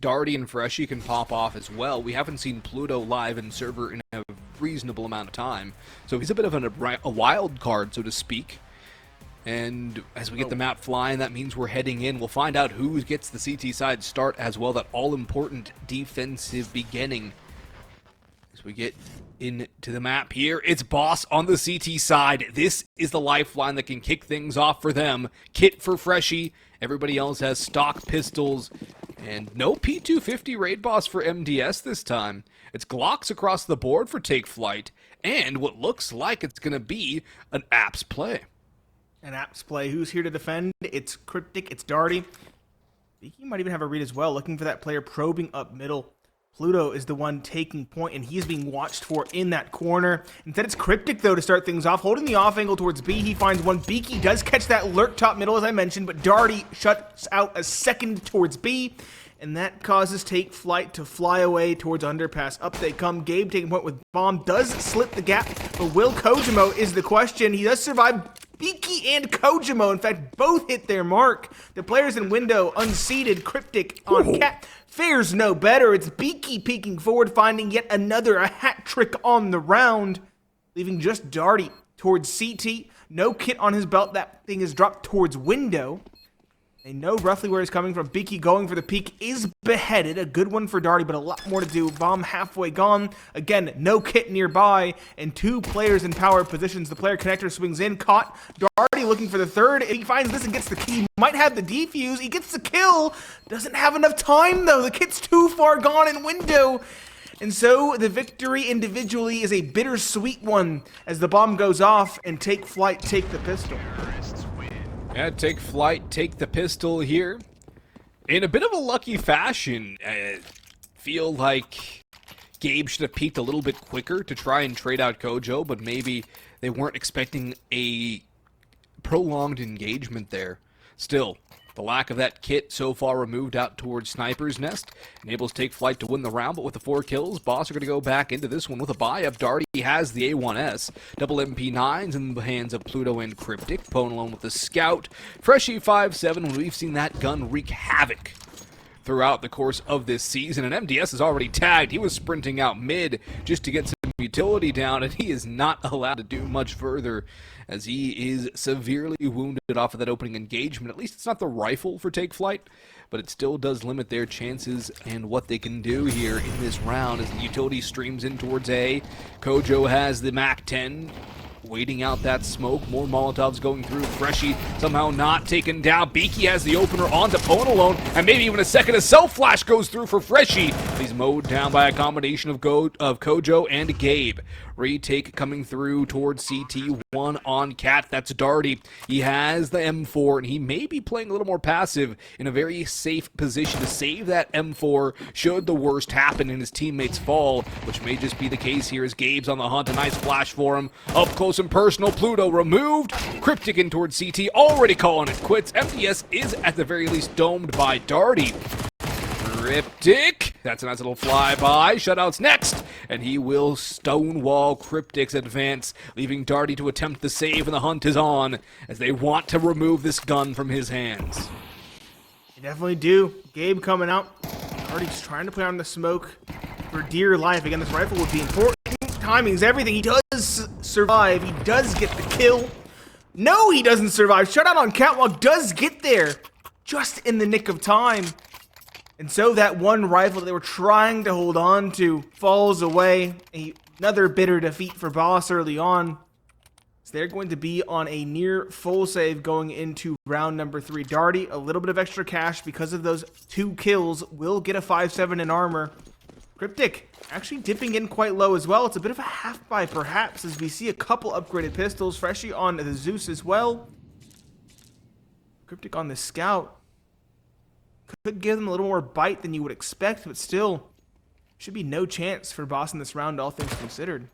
Darty and Freshy can pop off as well. We haven't seen Pluto live in server in a reasonable amount of time, so he's a bit of a wild card, so to speak. And as we get the map flying, that means we're heading in. We'll find out who gets the CT side start as well, that all-important defensive beginning. As we get into the map here, it's Boss on the CT side. This is the lifeline that can kick things off for them. Kit for Freshy. Everybody else has stock pistols. And no P250 raid boss for MDS this time. It's Glocks across the board for Take Flyte. And what looks like it's going to be an Apps play. An Apps play. Who's here to defend? It's Cryptic, it's Darty. He might even have a read as well, looking for that player probing up middle. Pluto is the one taking point, and he's being watched for in that corner. Instead, it's Cryptic, though, to start things off. Holding the off angle towards B, he finds one. Beaky does catch that lurk top middle, as I mentioned, but Darty shuts out a second towards B, and that causes Take Flyte to fly away towards underpass. Up they come. Gabe taking point with bomb. Does slip the gap, but will Kojimo is the question. He does survive. Beaky and Kojimo, in fact, both hit their mark. The players in window unseated. Cryptic on Cat fares no better. It's Beaky peeking forward, finding yet another a hat trick on the round, leaving just Darty towards CT. No kit on his belt. That thing is dropped towards window. They know roughly where he's coming from. Beaky going for the peek is beheaded. A good one for Darty, but a lot more to do. Bomb halfway gone. Again, no kit nearby, and two players in power positions. The player connector swings in, caught. Darty looking for the third. If he finds this and gets the key, might have the defuse. He gets the kill. Doesn't have enough time, though. The kit's too far gone in window. And so the victory individually is a bittersweet one as the bomb goes off and Take Flyte take the pistol. Yeah, Take Flyte, take the pistol here. In a bit of a lucky fashion, I feel like Gabe should have peeked a little bit quicker to try and trade out Kojo, but maybe they weren't expecting a prolonged engagement there. Still, the lack of that kit so far removed out towards Sniper's Nest enables Take Flyte to win the round, but with the 4 kills, Boss are going to go back into this one with a buy-up. Darty has the A1S. Double MP9s in the hands of Pluto and Cryptic. Pone alone with the Scout. Freshy 57, we've seen that gun wreak havoc throughout the course of this season, and MDS is already tagged. He was sprinting out mid just to get some utility down, and he is not allowed to do much further as he is severely wounded off of that opening engagement. At least it's not the rifle for Take Flyte, but it still does limit their chances and what they can do here in this round as the utility streams in towards A. Kojo has the MAC-10 waiting out that smoke. More Molotovs going through. Freshy somehow not taken down. Beaky has the opener onto Pone alone, and maybe even a second as Self-Flash goes through for Freshy. He's mowed down by a combination of Kojo and Gabe. Retake coming through towards CT. One on Cat. That's Darty. He has the M4, and he may be playing a little more passive in a very safe position to save that M4 should the worst happen and his teammates fall, which may just be the case here as Gabe's on the hunt. A nice flash for him. Up close and personal. Pluto removed. Cryptic in towards CT. Already calling it quits. MDS is at the very least domed by Darty. Cryptic. That's a nice little flyby. Shutouts next. And he will stonewall Cryptic's advance, leaving Darty to attempt the save, and the hunt is on as they want to remove this gun from his hands. They definitely do. Gabe coming out. Darty's trying to play on the smoke for dear life. Again, this rifle would be important. Timing's everything. He does survive. He does get the kill. No, he doesn't survive. Shutout on Catwalk does get there just in the nick of time. And so that one rifle that they were trying to hold on to falls away. Another bitter defeat for Boss early on. So they're going to be on a near full save going into round number 3. Darty, a little bit of extra cash because of those 2 kills, will get a 5-7 in armor. Cryptic actually dipping in quite low as well. It's a bit of a half buy perhaps as we see a couple upgraded pistols. Freshy on the Zeus as well. Cryptic on the Scout. Could give them a little more bite than you would expect, but still, should be no chance for Boss in this round, all things considered.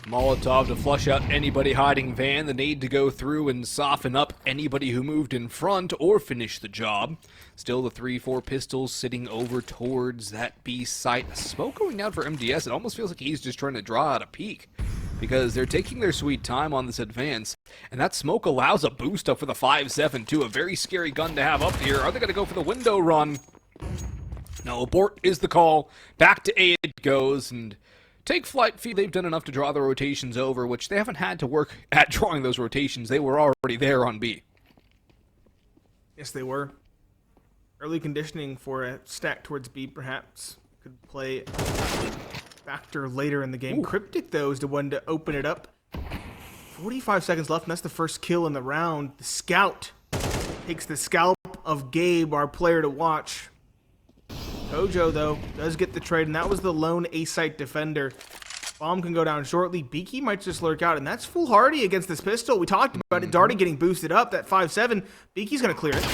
Molotov to flush out anybody hiding van, the need to go through and soften up anybody who moved in front or finish the job. Still the 3-4 pistols sitting over towards that B site. Smoke going down for MDS. It almost feels like he's just trying to draw out a peek. because they're taking their sweet time on this advance, and that smoke allows a boost up for the 5-7 too. A very scary gun to have up here. Are they going to go for the window run? No, abort is the call. Back to A it goes, and take Flyte. They've done enough to draw the rotations over, which they haven't had to work at drawing those rotations. They were already there on B. Yes, they were. Early conditioning for a stack towards B, perhaps, could play a factor later in the game. Ooh. Cryptic, though, is the one to open it up. 45 seconds left, and that's the first kill in the round. The scout takes the scalp of Gabe, our player to watch. Kojo, though, does get the trade, and that was the lone A-site defender. Bomb can go down shortly. Beaky might just lurk out, and that's foolhardy against this pistol. We talked about it. Darty getting boosted up. That 5-7. Beaky's going to clear it.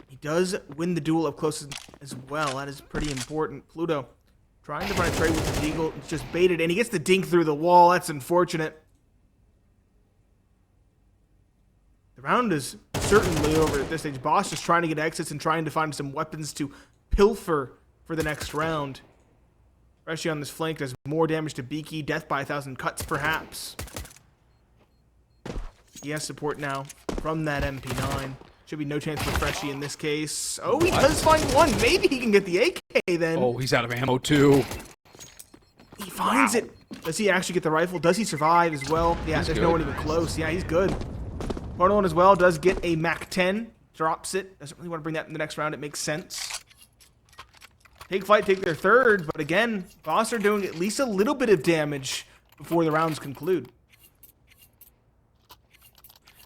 He does win the duel up close as well. That is pretty important. Pluto trying to run a trade with the Deagle. It's just baited, and he gets the dink through the wall. That's unfortunate. The round is certainly over at this stage. Boss just trying to get exits and trying to find some weapons to pilfer for the next round. Freshie on this flank does more damage to Beaky. Death by 1,000 cuts, perhaps. He has support now from that MP9. Should be no chance for Freshie in this case. Oh, he does find one. Maybe he can get the AK then. Oh, he's out of ammo too. He finds it. Does he actually get the rifle? Does he survive as well? Yeah, He's there's good. no one even close. Yeah, he's good. Portalone as well does get a MAC-10. Drops it. Doesn't really want to bring that in the next round. It makes sense. Take Flyte, take their third, but again, Boss are doing at least a little bit of damage before the rounds conclude.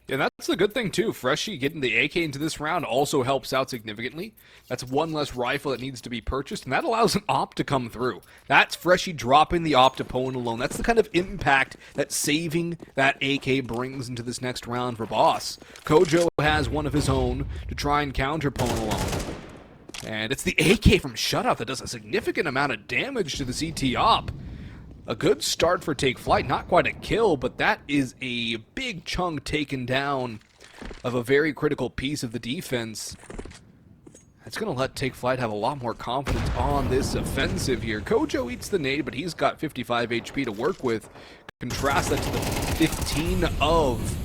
Yeah, that's the good thing too. Freshie getting the AK into this round also helps out significantly. That's one less rifle that needs to be purchased, and that allows an op to come through. That's Freshie dropping the op to Portalone. That's the kind of impact that saving that AK brings into this next round for Boss. Kojo has one of his own to try and counter Portalone. And it's the AK from Shutout that does a significant amount of damage to the CT op. A good start for Take Flyte, not quite a kill, but that is a big chunk taken down of a very critical piece of the defense. That's going to let Take Flyte have a lot more confidence on this offensive here. Kojo eats the nade, but he's got 55 HP to work with. Contrast that to the 15 of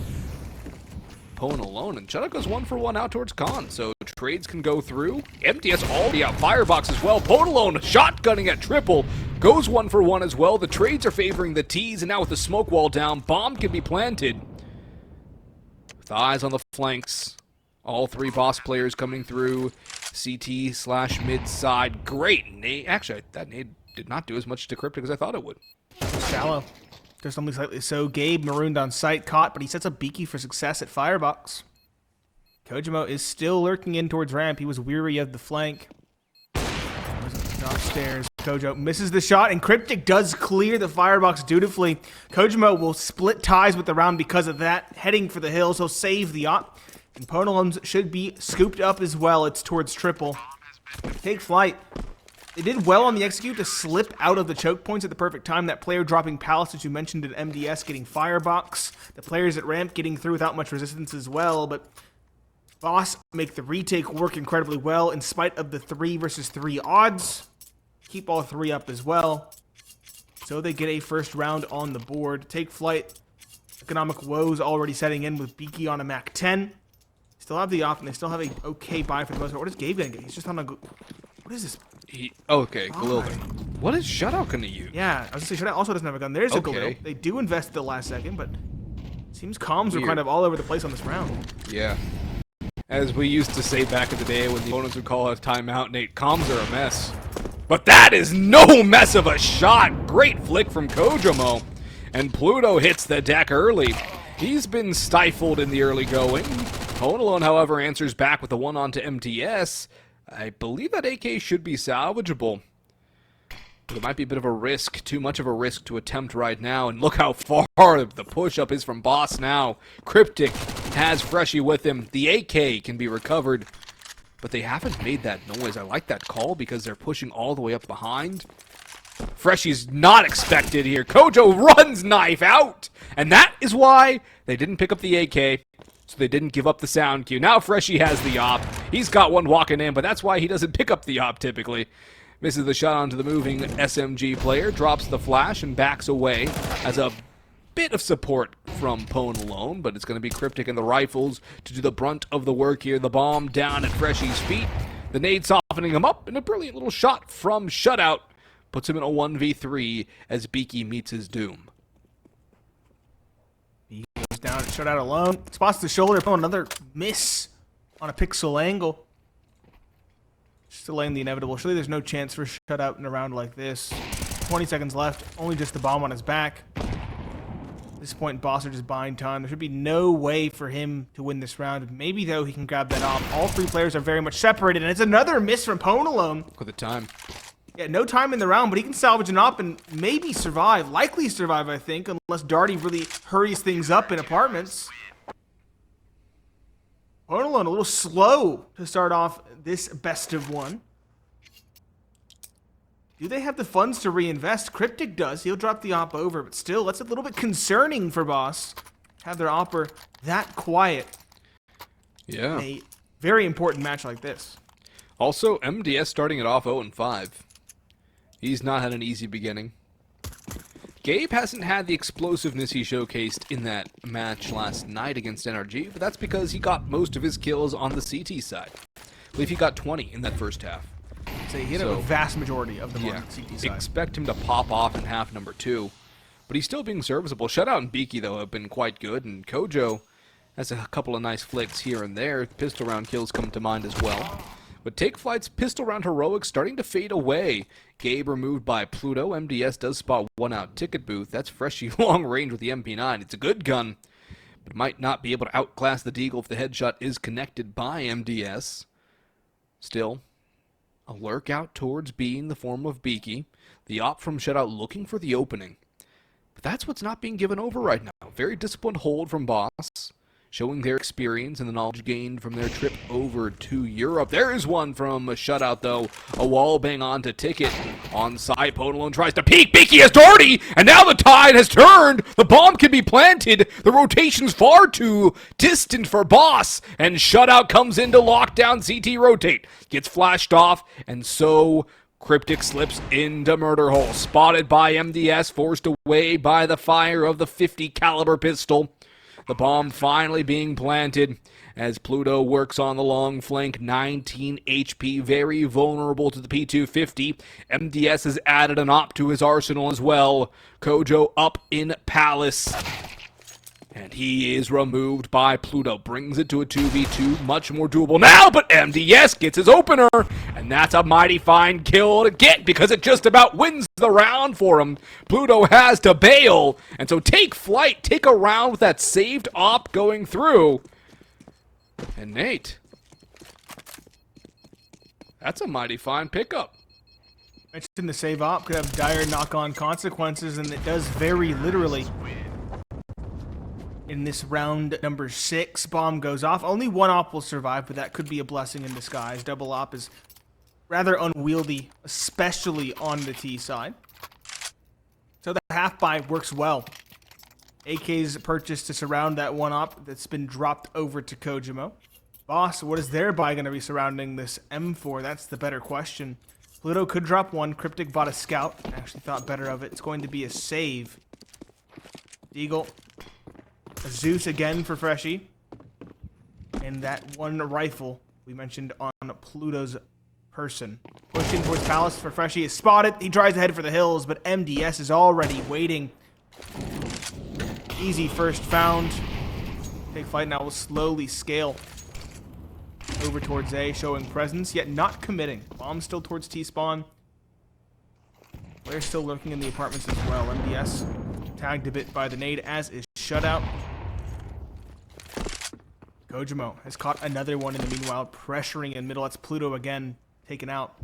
Portalone, and Shutout goes 1-for-1 out towards Khan, so trades can go through. MTS already out, Firebox as well. Portalone shotgunning at triple, goes 1-for-1 as well. The trades are favoring the T's, and now with the smoke wall down, bomb can be planted. With eyes on the flanks, all three Boss players coming through. CT/mid side, great nade. Actually, that nade did not do as much to Cryptic as I thought it would. Shallow. Just only slightly so. Gabe marooned on sight, caught, but he sets up Beaky for success at Firebox. Kojimo is still lurking in towards ramp. He was weary of the flank. Upstairs, Kojo misses the shot, and Cryptic does clear the Firebox dutifully. Kojimo will split ties with the round because of that. Heading for the hills, he'll save the op. And Portalone's should be scooped up as well. It's towards triple. Take Flyte. They did well on the execute to slip out of the choke points at the perfect time. That player dropping Palace, as you mentioned, at MDS, getting Firebox. The players at ramp getting through without much resistance as well, but Boss make the retake work incredibly well in spite of the 3 versus 3 odds. Keep all 3 up as well. So they get a first round on the board. Take Flyte. Economic woes already setting in with Beaky on a MAC-10. Still have the op, and they still have a okay buy for the most part. What is Gabe gonna get? He's just on a... What is this? Okay, Galil. What is Shutout gonna use? Yeah, I was gonna say Shutout also doesn't have a gun. There's a Okay. Galil. They do invest at the last second, but it seems comms Weird. are kind of all over the place on this round. Yeah. As we used to say back in the day when the opponents would call a timeout, Nate, comms are a mess. But that is no mess of a shot. Great flick from Kojimo. And Pluto hits the deck early. He's been stifled in the early going. Portalone, however, answers back with a 1 onto MTS. I believe that AK should be salvageable. But it might be a bit of a risk, too much of a risk to attempt right now. And look how far the push-up is from Boss now. Cryptic has Freshie with him. The AK can be recovered, but they haven't made that noise. I like that call because they're pushing all the way up behind. Freshie's not expected here. Kojo runs knife out, and that is why they didn't pick up the AK. So they didn't give up the sound cue. Now Freshie has the op. He's got one walking in, but that's why he doesn't pick up the op typically. Misses the shot onto the moving SMG player, drops the flash, and backs away as a bit of support from Pone alone, but it's going to be Cryptic and the rifles to do the brunt of the work here. The bomb down at Freshy's feet. The nade softening him up, and a brilliant little shot from Shutout puts him in a 1v3 as Beaky meets his doom. He goes down and Shutout alone. Spots the shoulder, another miss on a pixel angle. Just delaying the inevitable. Surely there's no chance for Shutout in a round like this. 20 seconds left, only just the bomb on his back. At this point, Boss are just buying time. There should be no way for him to win this round. Maybe, though, he can grab that off. All three players are very much separated, and it's another miss from Pone alone. Look at the time. Yeah, no time in the round, but he can salvage an op and maybe survive. Likely survive, I think, unless Darty really hurries things up in apartments. Pone alone a little slow to start off this best of one. Do they have the funds to reinvest? Cryptic does. He'll drop the op over, but still, that's a little bit concerning for Boss. Have their opper that quiet. Yeah. In a very important match like this. Also, MDS starting it off 0-5. He's not had an easy beginning. Gabe hasn't had the explosiveness he showcased in that match last night against NRG, but that's because he got most of his kills on the CT side. I believe he got 20 in that first half. So he hit a vast majority of them on the CT side. Expect him to pop off in half number 2. But he's still being serviceable. Shutout and Beaky, though, have been quite good, and Kojo has a couple of nice flicks here and there. Pistol round kills come to mind as well. But Take Flight's pistol round heroics starting to fade away. Gabe removed by Pluto. MDS does spot one out ticket booth. That's Freshy long range with the MP9. It's a good gun, but might not be able to outclass the Deagle if the headshot is connected by MDS. Still, a lurk out towards B in the form of Beaky. The op from Shutout looking for the opening. But that's what's not being given over right now. Very disciplined hold from Boss, showing their experience and the knowledge gained from their trip over to Europe. There is one from a Shutout, though. A wall bang on to Ticket. On side, Podalone tries to peek. Beaky has Doherty, and now the tide has turned. The bomb can be planted. The rotation's far too distant for Boss, and Shutout comes into lockdown. CT rotate. Gets flashed off, and so Cryptic slips into murder hole. Spotted by MDS, forced away by the fire of the 50 caliber pistol. The bomb finally being planted as Pluto works on the long flank. 19 HP, very vulnerable to the P250. MDS has added an op to his arsenal as well. Kojo up in Palace. And he is removed by Pluto. Brings it to a 2v2. Much more doable now, but MDS gets his opener. And that's a mighty fine kill to get because it just about wins the round for him. Pluto has to bail. And so Take Flight, take a round with that saved op going through. And Nate, that's a mighty fine pickup. Mentioned the save op could have dire knock-on consequences, and it does very literally. In this round number 6, bomb goes off. Only one op will survive, but that could be a blessing in disguise. Double op is rather unwieldy, especially on the T side. So the half buy works well. AK's purchased to surround that one op that's been dropped over to Kojimo. Boss, what is their buy going to be surrounding this M4? That's the better question. Pluto could drop one. Cryptic bought a scout. Actually thought better of it. It's going to be a save. Deagle. A Zeus again for Freshy. And that one rifle we mentioned on Pluto's person. Pushing towards Palace for Freshy is spotted. He tries to head for the hills, but MDS is already waiting. Easy first found. Take Flight now will slowly scale over towards A, showing presence, yet not committing. Bomb still towards T-spawn. They're still lurking in the apartments as well. MDS tagged a bit by the nade, as is Shutout. Kojimo has caught another one in the meanwhile, pressuring in middle. That's Pluto again, taken out.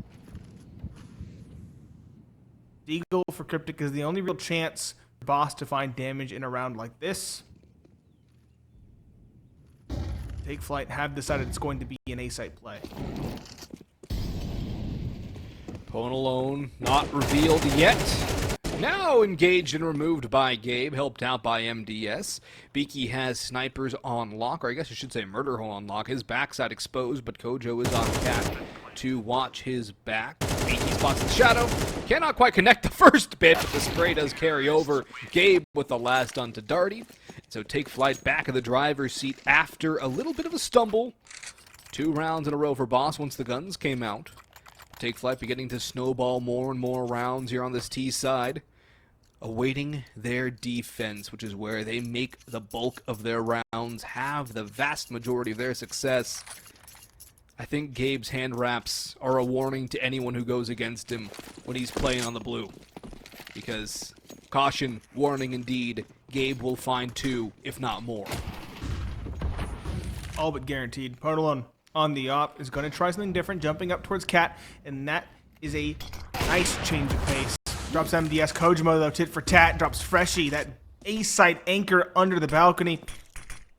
Deagle for Cryptic is the only real chance for Boss to find damage in a round like this. Take Flight have decided it's going to be an A-site play. Pone alone, not revealed yet. Now engaged and removed by Gabe, helped out by MDS. Beaky has snipers on lock, or I guess I should say murder hole on lock. His backside exposed, but Kojo is on cat. to watch his back. Beaky spots the shadow. Cannot quite connect the first bit, but the spray does carry over. Gabe with the last onto Darty. So take Flyte back in the driver's seat after a little bit of a stumble. 2 rounds in a row for Boss once the guns came out. Take Flyte beginning to snowball more and more rounds here on this T side. Awaiting their defense, which is where they make the bulk of their rounds, have the vast majority of their success. I think Gabe's hand wraps are a warning to anyone who goes against him when he's playing on the blue. Because, caution, warning indeed, Gabe will find 2, if not more. All but guaranteed. Podolon on the op is going to try something different, jumping up towards Cat, and that is a nice change of pace. Drops MDS. Kojimo, though, tit for tat. Drops Freshie. That A-site anchor under the balcony.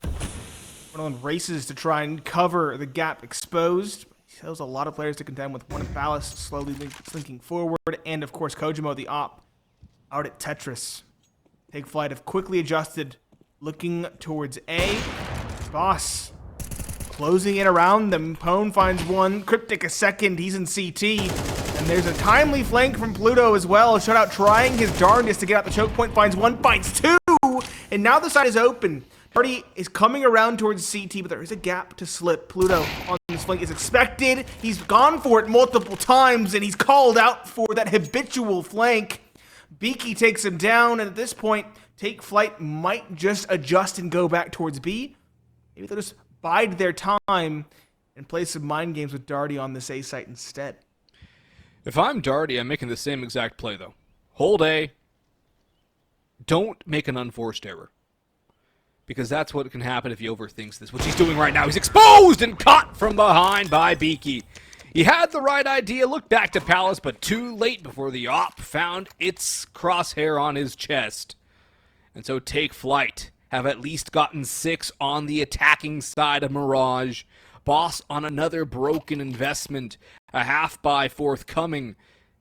Podolon races to try and cover the gap exposed. He has a lot of players to contend with. One Ballast slowly slinking forward. And, of course, Kojimo, the op, out at Tetris. Take Flyte have quickly adjusted, looking towards A. Boss closing it around them. Pone finds one. Cryptic a second. He's in CT. And there's a timely flank from Pluto as well. Shutout trying his darndest to get out the choke point. Finds one, finds 2. And now the side is open. Party is coming around towards CT, but there is a gap to slip. Pluto on this flank is expected. He's gone for it multiple times, and he's called out for that habitual flank. Beaky takes him down, and at this point, Take Flyte might just adjust and go back towards B. Maybe they'll just bide their time and play some mind games with Darty on this A site instead. If I'm Darty, I'm making the same exact play, though. Hold A. Don't make an unforced error. Because that's what can happen if he overthinks this, which he's doing right now. He's exposed and caught from behind by Beaky. He had the right idea, looked back to Palace, but too late before the op found its crosshair on his chest. And so Take Flyte have at least gotten 6 on the attacking side of Mirage. Boss on another broken investment, a half-buy forthcoming,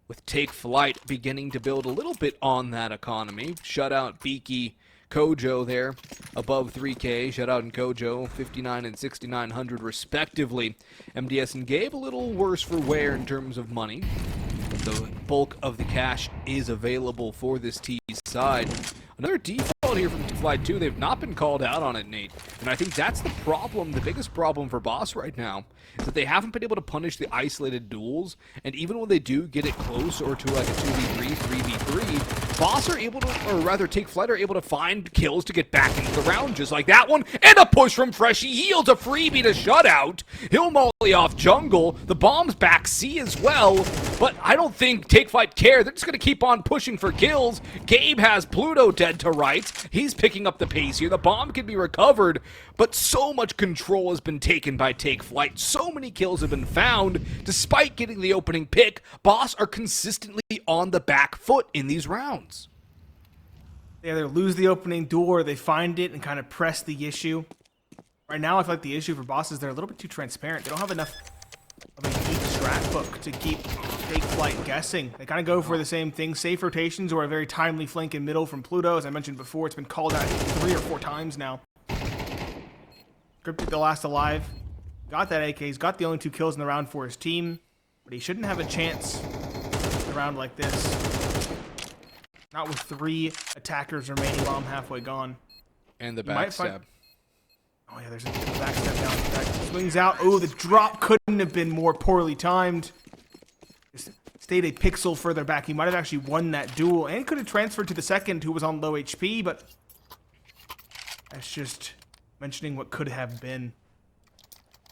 with Take Flyte beginning to build a little bit on that economy. Shut out Beaky, Kojo there, above 3K. Shut out and Kojo, 59 and 6,900 respectively. MDS and Gabe a little worse for wear in terms of money. But the bulk of the cash is available for this T side. Another default here from Flyte 2. They've not been called out on it, Nate. And I think that's the problem, the biggest problem for Boss right now, is that they haven't been able to punish the isolated duels. And even when they do get it close or to like a 2v3, 3v3, Boss are able to, or rather Take Flyte are able to find kills to get back into the round, just like that one. And a push from Freshie. He yields a freebie to Shutout. He'll molly off Jungle. The bomb's back C as well. But I don't think Take Flyte care. They're just going to keep on pushing for kills. Gabe has Pluto dead to rights. He's picking up the pace here. The bomb can be recovered, but so much control has been taken by Take Flyte. So many kills have been found. Despite getting the opening pick, Boss are consistently on the back foot in these rounds. They either lose the opening duel or they find it and kind of press the issue. Right now, I feel like the issue for Boss is they're a little bit too transparent. They don't have enough of a deep strat book to keep Take Flyte guessing. They kind of go for the same thing, safe rotations or a very timely flank in middle from Pluto. As I mentioned before, it's been called out 3 or 4 times now. Cryptic the last alive. Got that AK. He's got the only 2 kills in the round for his team, but he shouldn't have a chance in a round like this. Not with 3 attackers remaining while I'm halfway gone. And the backstab. Oh yeah, there's a backstab down. That swings out. Oh, the drop couldn't have been more poorly timed. Just stayed a pixel further back. He might have actually won that duel and could have transferred to the second who was on low HP, but that's just mentioning what could have been.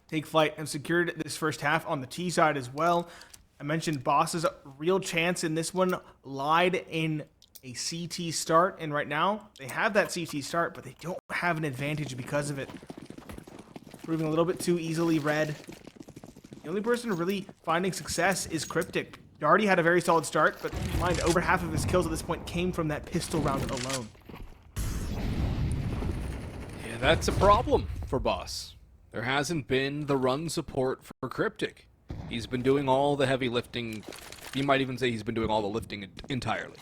Take Flyte have secured this first half on the T side as well. I mentioned Boss's real chance in this one lied in a CT start, and right now they have that CT start, but they don't have an advantage because of it. Proving a little bit too easily read. The only person really finding success is Cryptic. Darty had a very solid start, but mind, over half of his kills at this point came from that pistol round alone. Yeah, that's a problem for Boss. There hasn't been the run support for Cryptic. He's been doing all the heavy lifting. You might even say he's been doing all the lifting entirely.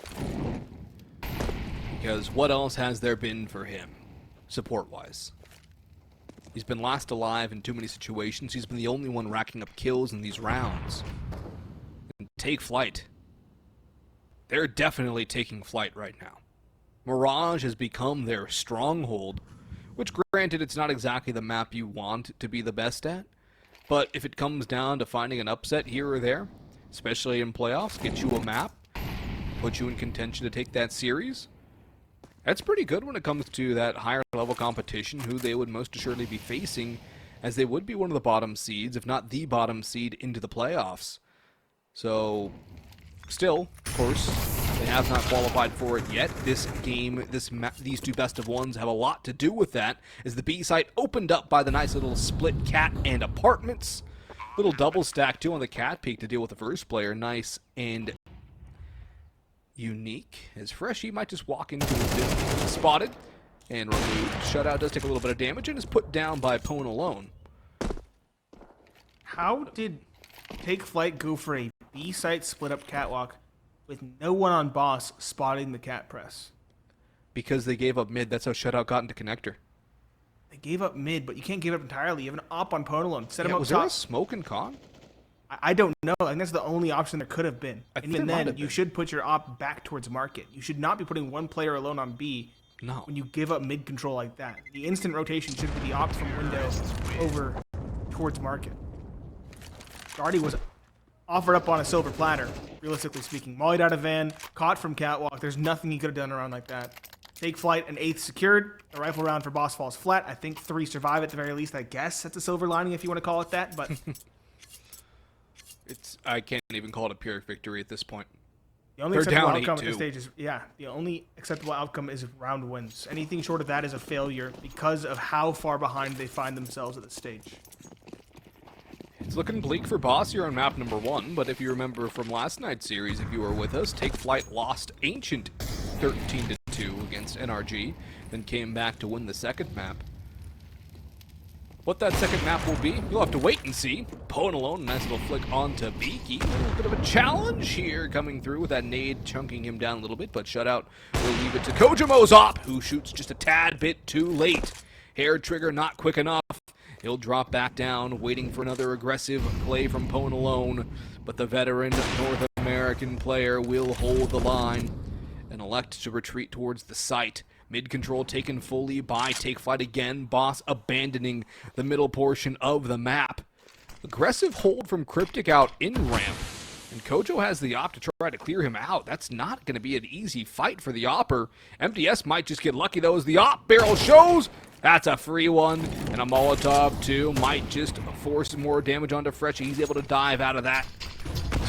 Because what else has there been for him, support-wise? He's been last alive in too many situations. He's been the only one racking up kills in these rounds. And take Flyte. They're definitely taking Flyte right now. Mirage has become their stronghold, which granted it's not exactly the map you want to be the best at, but if it comes down to finding an upset here or there, especially in playoffs, get you a map, put you in contention to take that series, that's pretty good when it comes to that higher level competition, who they would most assuredly be facing, as they would be one of the bottom seeds, if not the bottom seed, into the playoffs. So, still, of course, they have not qualified for it yet. This game, these two best of ones have a lot to do with that, as the B site opened up by the nice little split cat and apartments. Little double stack too on the cat peak to deal with the first player. Nice and unique, as Freshy might just walk into his business. Spotted and removed. Shutout does take a little bit of damage and is put down by Pone alone. How did Take Flyte go for a B site split up catwalk with no one on boss spotting the cat press? Because they gave up mid. That's how Shutout got into connector. They gave up mid, but you can't give up entirely. You have an op on Pone alone. Set him up was top. there a smoke in con? I don't know. I think that's the only option there could have been. I And think even there might then, have you been. should put your op back towards market. You should not be putting one player alone on B No. when you give up mid control like that. The instant rotation should be the opt from window over towards market. Darty was offered up on a silver platter, realistically speaking. Mollied out of van, caught from catwalk. There's nothing he could have done around like that. Take Flyte, an 8th secured. The rifle round for boss falls flat. I think 3 survive at the very least. I guess that's a silver lining if you want to call it that, but I can't even call it a pure victory at this point. the only They're acceptable down outcome at this 8-2. stage is, the only acceptable outcome is round wins. Anything short of that is a failure because of how far behind they find themselves at this stage. It's looking bleak for Boss here on map number 1, but if you remember from last night's series, if you were with us, Take Flyte lost Ancient 13-2 against NRG, then came back to win the second map. What that second map will be, you'll have to wait and see. Pone alone, nice little flick onto Beaky. A little bit of a challenge here coming through with that nade chunking him down a little bit, but Shutout will leave it to Kojumo's op, who shoots just a tad bit too late. Hair trigger not quick enough. He'll drop back down, waiting for another aggressive play from Pone alone, but the veteran North American player will hold the line and elect to retreat towards the site. Mid control taken fully by Take Flyte again. Boss abandoning the middle portion of the map. Aggressive hold from Cryptic out in ramp. And Kojo has the op to try to clear him out. That's not going to be an easy fight for the opper. MDS might just get lucky though as the op barrel shows. That's a free one. And a Molotov too might just force more damage onto Freshy. He's able to dive out of that.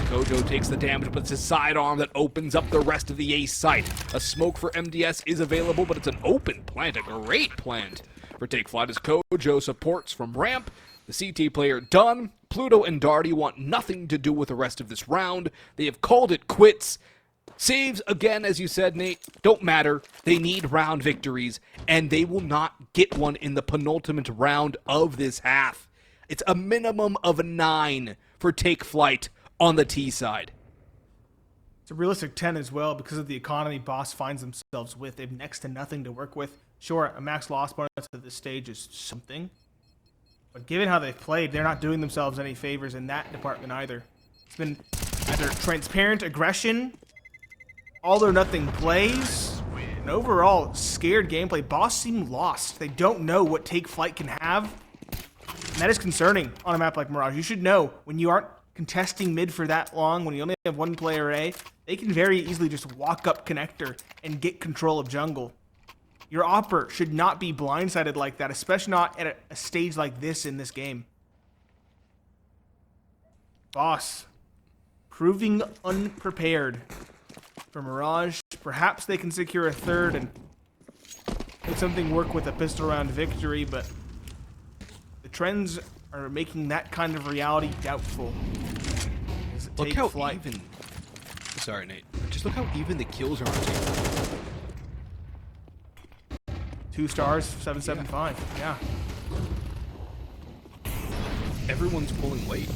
Kojo takes the damage, but it's his sidearm that opens up the rest of the ace site. A smoke for MDS is available, but it's an open plant, a great plant for Take Flyte as Kojo supports from ramp. The CT player done. Pluto and Darty want nothing to do with the rest of this round. They have called it quits. Saves, again, as you said, Nate, don't matter. They need round victories, and they will not get one in the penultimate round of this half. It's a minimum of 9 for Take Flyte on the T side. It's a realistic 10 as well because of the economy Boss finds themselves with. They have next to nothing to work with. Sure, a max loss bonus at this stage is something, but given how they've played, they're not doing themselves any favors in that department either. It's been either transparent aggression, all or nothing plays, and overall scared gameplay. Boss seem lost. They don't know what Take Flyte can have, and that is concerning on a map like Mirage. You should know when you aren't contesting mid for that long, when you only have one player A, they can very easily just walk up connector and get control of jungle. Your opper should not be blindsided like that, especially not at a stage like this in this game. Boss, proving unprepared for Mirage. Perhaps they can secure a third and make something work with a pistol round victory, but the trends are making that kind of reality doubtful. Look how even. Sorry, Nate. Just look how even the kills are on team. 2 stars, 775. Yeah. Everyone's pulling weight.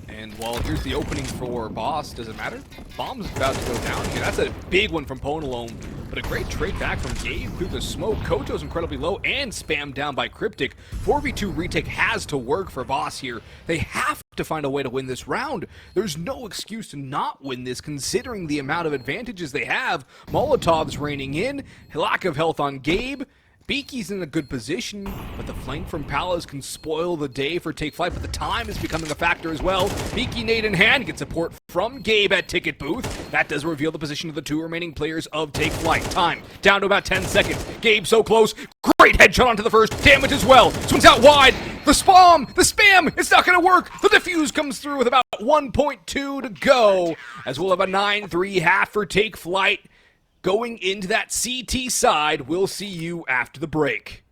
And while here's the opening for Boss, does it matter? Bomb's about to go down here. That's a big one from Pone alone. But but a great trade back from Gabe through the smoke. Koto's incredibly low and spammed down by Cryptic. 4v2 retake has to work for Boss here. They have to find a way to win this round. There's no excuse to not win this considering the amount of advantages they have. Molotov's raining in, lack of health on Gabe. Beaky's in a good position, but the flank from Palas can spoil the day for Take Flight, but the time is becoming a factor as well. Beaky nade in hand, gets support from Gabe at Ticket Booth. That does reveal the position of the two remaining players of Take Flight. Time down to about 10 seconds. Gabe so close. Great headshot onto the first. Damage as well. Swings out wide. The spam, it's not going to work. The defuse comes through with about 1.2 to go, as we'll have a 9-3 half for Take Flight. Going into that CT side, we'll see you after the break.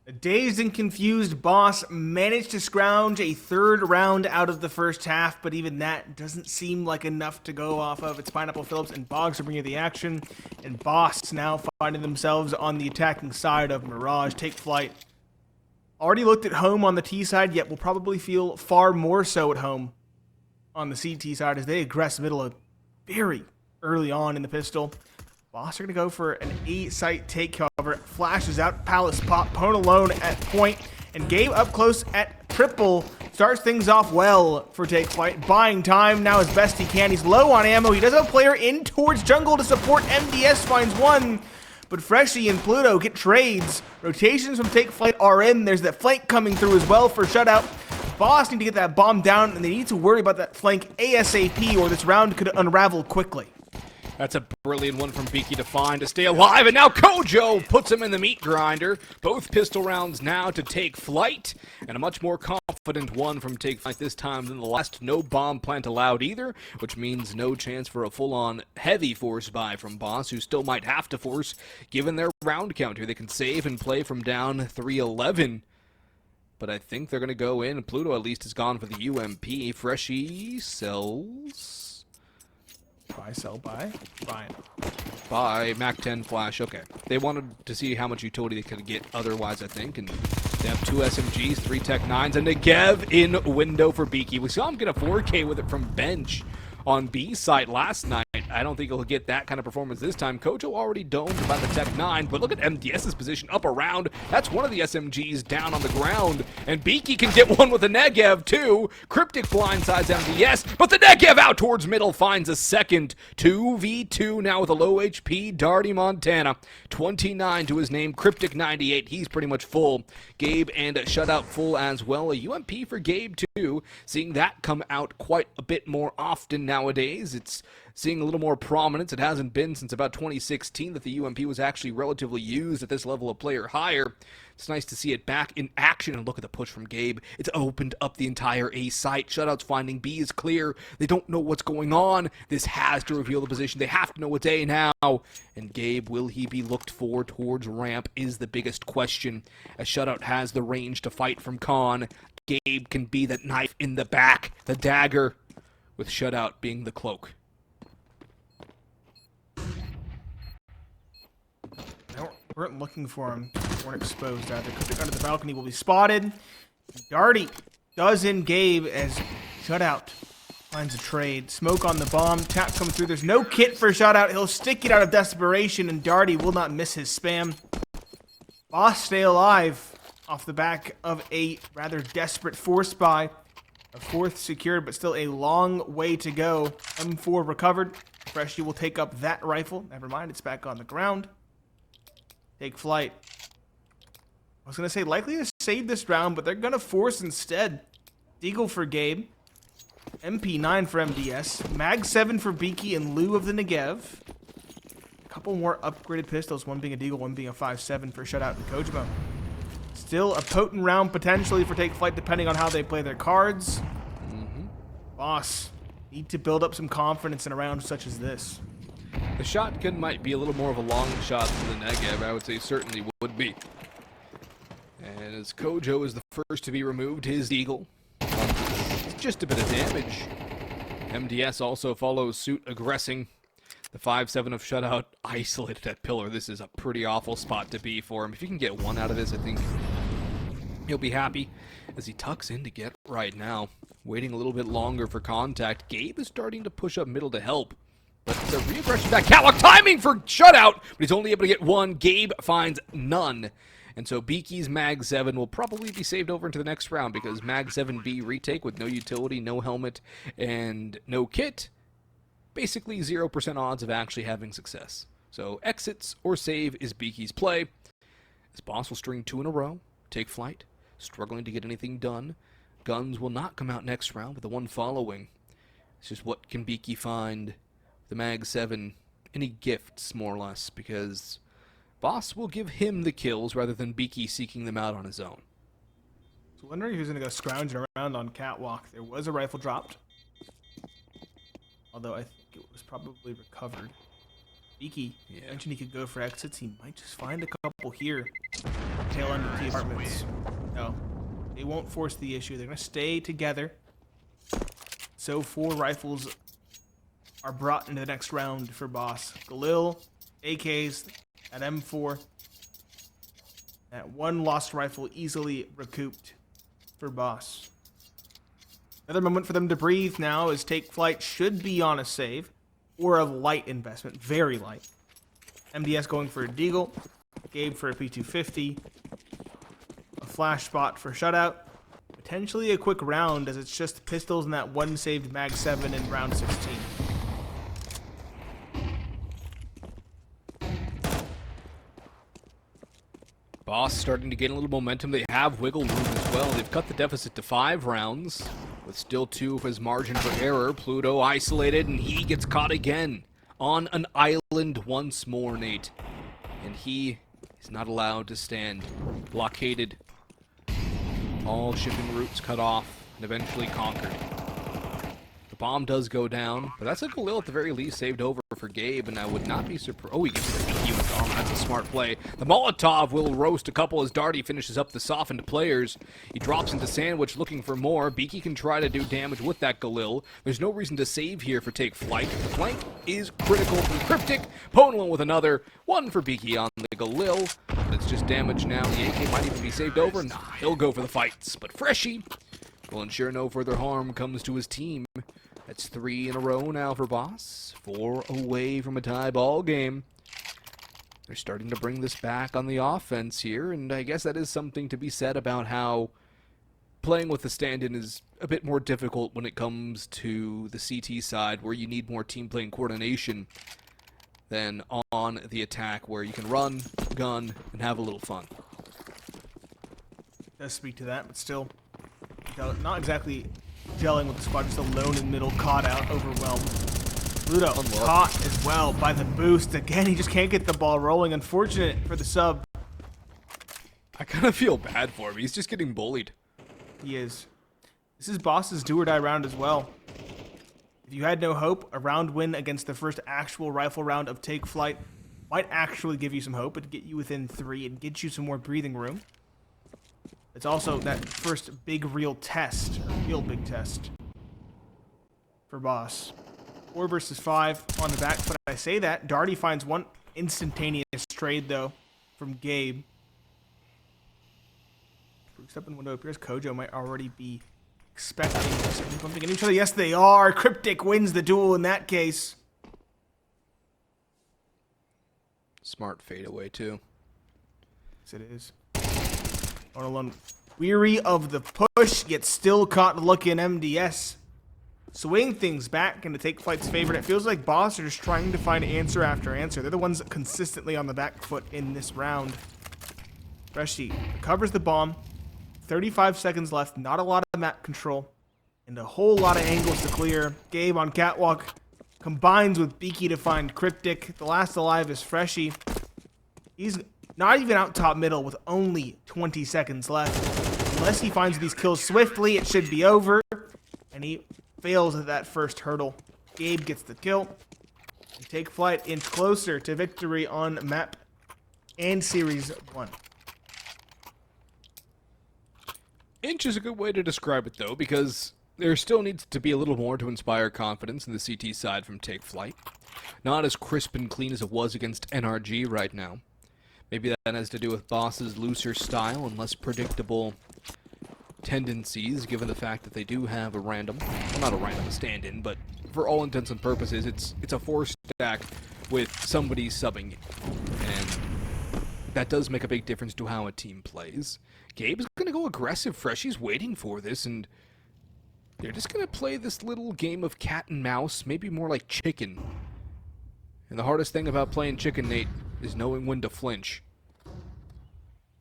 A dazed and confused Boss managed to scrounge a third round out of the first half, but even that doesn't seem like enough to go off of. It's Pineapple Phillips and Boggs are bringing the action, and Boss now finding themselves on the attacking side of Mirage. Take Flight. Already looked at home on the T side, yet will probably feel far more so at home on the CT side as they aggress middle very early on in the pistol. Boss are going to go for an A-site take cover. Flashes out, Palace pop, Pone alone at point, and Gabe up close at triple. Starts things off well for Take Flight. Buying time now as best he can. He's low on ammo. He does have a player in towards jungle to support. MDS finds one, but Freshy and Pluto get trades. Rotations from Take Flight are in. There's that flank coming through as well for shutout. Boss need to get that bomb down, and they need to worry about that flank ASAP or this round could unravel quickly. That's a brilliant one from Beaky to find to stay alive, and now Kojo puts him in the meat grinder. Both pistol rounds now to Take Flyte, and a much more confident one from Take Flyte this time than the last. No bomb plant allowed either, which means no chance for a full-on heavy force buy from Boss, who still might have to force, given their round count here. They can save and play from down 3-11. But I think they're going to go in. Pluto at least has gone for the UMP. Freshie sells... Buy, sell, buy. Fine. Buy, Mac 10 flash. Okay. They wanted to see how much utility they could get otherwise, I think. And they have 2 SMGs, 3 Tech 9s, and Negev in window for Beaky. We saw him get a 4K with it from bench on B site last night. I don't think he'll get that kind of performance this time. Kojo already domed by the Tech 9, but look at MDS's position up around. That's one of the SMGs down on the ground, and Beaky can get one with a Negev too. Cryptic blindsides MDS, but the Negev out towards middle finds a second. 2v2 now with a low HP Darty Montana. 29 to his name, Cryptic 98. He's pretty much full. Gabe and a shutout full as well. A UMP for Gabe too. Seeing that come out quite a bit more often nowadays. It's seeing a little more prominence. It hasn't been since about 2016 that the UMP was actually relatively used at this level of player higher. It's nice to see it back in action, and look at the push from Gabe. It's opened up the entire A site. Shutouts finding B is clear. They don't know what's going on. This has to reveal the position. They have to know what's A now. And Gabe, will he be looked for towards ramp is the biggest question. As Shutout has the range to fight from Con, Gabe can be that knife in the back, the dagger, with Shutout being the cloak. They weren't looking for him. They weren't exposed either. Cryptic under the balcony will be spotted. Darty does in Gabe as Shutout finds a trade. Smoke on the bomb. Tap coming through. There's no kit for Shutout. He'll stick it out of desperation, and Darty will not miss his spam. Boss stay alive off the back of a rather desperate force buy. A 4th secured, but still a long way to go. M4 recovered. Freshie will take up that rifle. Never mind, it's back on the ground. Take Flyte. I was going to say likely to save this round, but they're going to force instead. Deagle for Gabe. MP9 for MDS. Mag 7 for Beaky in lieu of the Negev. A couple more upgraded pistols, one being a Deagle, one being a 5.7 for Shutout and Kojima. Still a potent round potentially for Take Flyte depending on how they play their cards. Boss, need to build up some confidence in a round such as this. The shotgun might be a little more of a long shot than the Negev, I would say certainly would be. And as Kojo is the first to be removed, his Deagle. It's just a bit of damage. MDS also follows suit, aggressing. The 5.7 of Shutout isolated at pillar. This is a pretty awful spot to be for him. If you can get one out of this, I think he'll be happy as he tucks in to get right now. Waiting a little bit longer for contact. Gabe is starting to push up middle to help. But the re-aggression back. Catwalk timing for Shutout, but he's only able to get one. Gabe finds none. And so Beaky's Mag 7 will probably be saved over into the next round because Mag 7B retake with no utility, no helmet, and no kit. Basically 0% odds of actually having success. So exits or save is Beaky's play. As Boss will string 2 in a row, Take Flyte, struggling to get anything done. Guns will not come out next round, but the one following. It's just what can Beaky find? The Mag 7, any gifts more or less, because Boss will give him the kills rather than Beaky seeking them out on his own. So wondering if he's going to go scrounging around on Catwalk. There was a rifle dropped. Although I think it was probably recovered. Beaky mentioned he could go for exits. He might just find a couple here. Tail end of the apartments. No, they won't force the issue. They're going to stay together. So 4 rifles are brought into the next round for Boss. Galil, AKs, at M4. That one lost rifle easily recouped for Boss. Another moment for them to breathe now as Take Flyte should be on a save. Or a light investment. Very light. MDS going for a Deagle. Gabe for a P250. A flash spot for Shutout. Potentially a quick round as it's just pistols and that one saved Mag 7 in round 16. Boss starting to gain a little momentum. They have wiggle room as well. They've cut the deficit to 5 rounds, with still 2 of his margin for error. Pluto isolated, and he gets caught again. on an island once more, Nate. And he is not allowed to stand. Blockaded. All shipping routes cut off and eventually conquered. The bomb does go down, but that's a Galil at the very least saved over for Gabe, and I would not be surprised. Oh, he gets the Beaky with Dom. That's a smart play. The Molotov will roast a couple as Darty finishes up the softened players. He drops into Sandwich looking for more. Beaky can try to do damage with that Galil. There's no reason to save here for Take Flight. The flank is critical from Cryptic. Ponelon with another. One for Beaky on the Galil. That's just damage now. The AK might even be saved over. Nah, he'll go for the fights. But Freshy will ensure no further harm comes to his team. That's 3 in a row now for Boss. 4 away from a tie ball game. They're starting to bring this back on the offense here, and I guess that is something to be said about how playing with the stand-in is a bit more difficult when it comes to the CT side, where you need more team play and coordination than on the attack, where you can run, gun, and have a little fun. Does speak to that, but still not exactly gelling with the squad, just alone in middle, caught out, overwhelmed. Pluto caught as well by the boost. Again, he just can't get the ball rolling. Unfortunate for the sub. I kind of feel bad for him. He's just getting bullied. He is. This is Boss's do or die round as well. If you had no hope, a round win against the first actual rifle round of Take Flight might actually give you some hope. It'd get you within 3 and get you some more breathing room. It's also that first big real test, real big test for Boss. 4 versus 5 on the back foot. I say that. Darty finds one instantaneous trade, though, from Gabe. Brooks up in window. Appears Kojo might already be expecting bumping into each other. Yes, they are. Cryptic wins the duel in that case. Smart fadeaway, too. Yes, it is. On alone, weary of the push, yet still caught looking MDS. Swing things back into Take Flight's favor. It feels like Boss are just trying to find answer after answer. They're the ones consistently on the back foot in this round. Freshy covers the bomb. 35 seconds left. Not a lot of map control. And a whole lot of angles to clear. Gabe on catwalk combines with Beaky to find Cryptic. The last alive is Freshy. He's not even out top middle with only 20 seconds left. Unless he finds these kills swiftly, it should be over. And he fails at that first hurdle. Gabe gets the kill. And Take Flight inch closer to victory on map and Series 1. Inch is a good way to describe it, though, because there still needs to be a little more to inspire confidence in the CT side from Take Flight. Not as crisp and clean as it was against NRG right now. Maybe that has to do with Boss's looser style and less predictable tendencies, given the fact that they do have a random, well, not a random stand-in, but for all intents and purposes, it's a 4-stack with somebody subbing, and that does make a big difference to how a team plays. Gabe's going to go aggressive. Freshy's waiting for this, and they're just going to play this little game of cat and mouse, maybe more like chicken. And the hardest thing about playing chicken, Nate, is knowing when to flinch.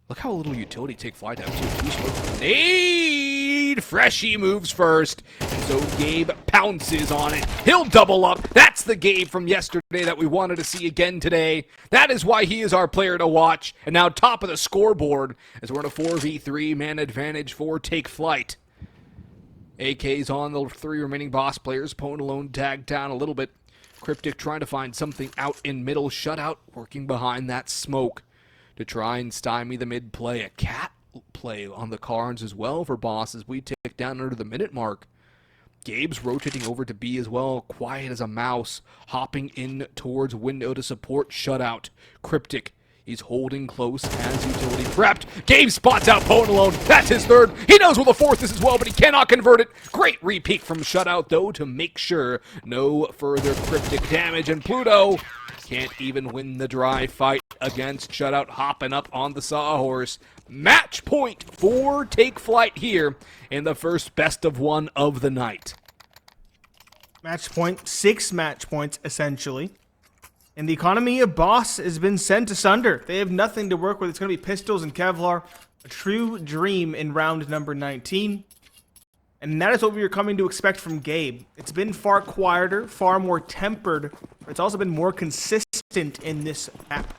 Look how little utility Take Flight has. Nade! Freshy moves first, and so Gabe pounces on it. He'll double up. That's the Gabe from yesterday that we wanted to see again today. That is why he is our player to watch. And now top of the scoreboard as we're in a 4v3 man advantage for Take Flight. AK's on the 3 remaining Boss players. Pone alone tagged down a little bit. Cryptic trying to find something out in middle. Shutout working behind that smoke to try and stymie the mid play. A cat play on the cards as well for Boss as we tick down under the minute mark. Gabe's rotating over to B as well, quiet as a mouse, hopping in towards window to support Shutout. Cryptic, he's holding close as utility prepped. Gabe spots out Pone alone. That's his 3rd. He knows where the 4th is as well, but he cannot convert it. Great repeat from Shutout, though, to make sure no further Cryptic damage. And Pluto can't even win the dry fight against Shutout, hopping up on the Sawhorse. Match point for Take Flight here in the first best of 1 of the night. Match point, 6 match points, essentially. And the economy of Boss has been sent asunder. They have nothing to work with. It's going to be pistols and Kevlar. A true dream in round number 19. And that is what we were coming to expect from Gabe. It's been far quieter, far more tempered, but it's also been more consistent in this map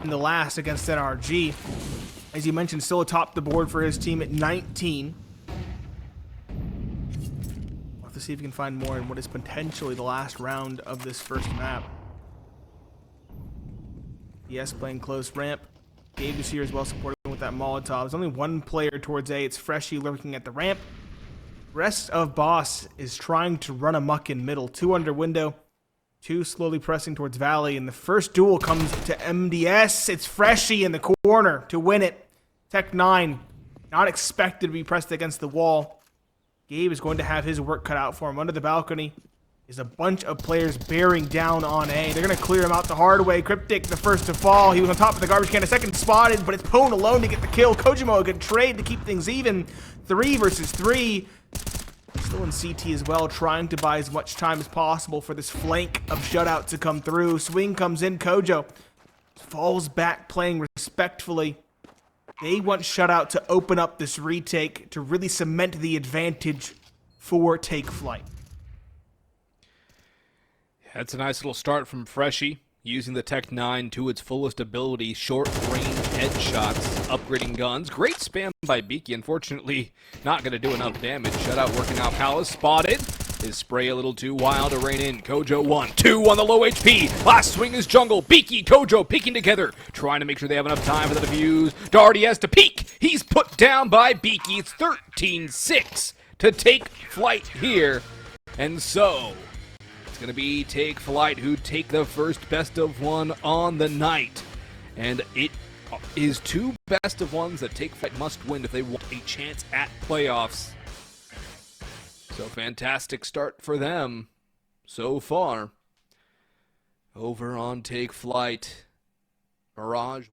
in the last against NRG. As you mentioned, still atop the board for his team at 19. We'll have to see if we can find more in what is potentially the last round of this first map. Yes, playing close ramp. Gabe is here as well, supporting with that Molotov. There's only one player towards A. It's Freshy lurking at the ramp. Rest of Boss is trying to run amok in middle. 2 under window. 2 slowly pressing towards Valley. And the first duel comes to MDS. It's Freshy in the corner to win it. Tech 9, not expected to be pressed against the wall. Gabe is going to have his work cut out for him. Under the balcony is a bunch of players bearing down on A. They're going to clear him out the hard way. Cryptic, the first to fall. He was on top of the garbage can. A second spotted, but it's Pone alone to get the kill. Kojimo a good trade to keep things even. 3 versus 3. Still in CT as well, trying to buy as much time as possible for this flank of shutout to come through. Swing comes in. Kojo falls back, playing respectfully. They want shutout to open up this retake to really cement the advantage for Take Flight. That's a nice little start from Freshy, using the Tech 9 to its fullest ability, short-range headshots, upgrading guns. Great spam by Beaky, unfortunately not going to do enough damage. Shutout working out Palace, spotted. His spray a little too wild to rein in. Kojo 1, 2 on the low HP. Last swing is jungle. Beaky, Kojo peeking together, trying to make sure they have enough time for the defuse. Darty has to peek. He's put down by Beaky. It's 13-6 to Take Flight here. And so it's going to be Take Flight who take the first best of one on the night. And it is 2 best of ones that Take Flight must win if they want a chance at playoffs. So fantastic start for them so far. Over on Take Flight, Mirage.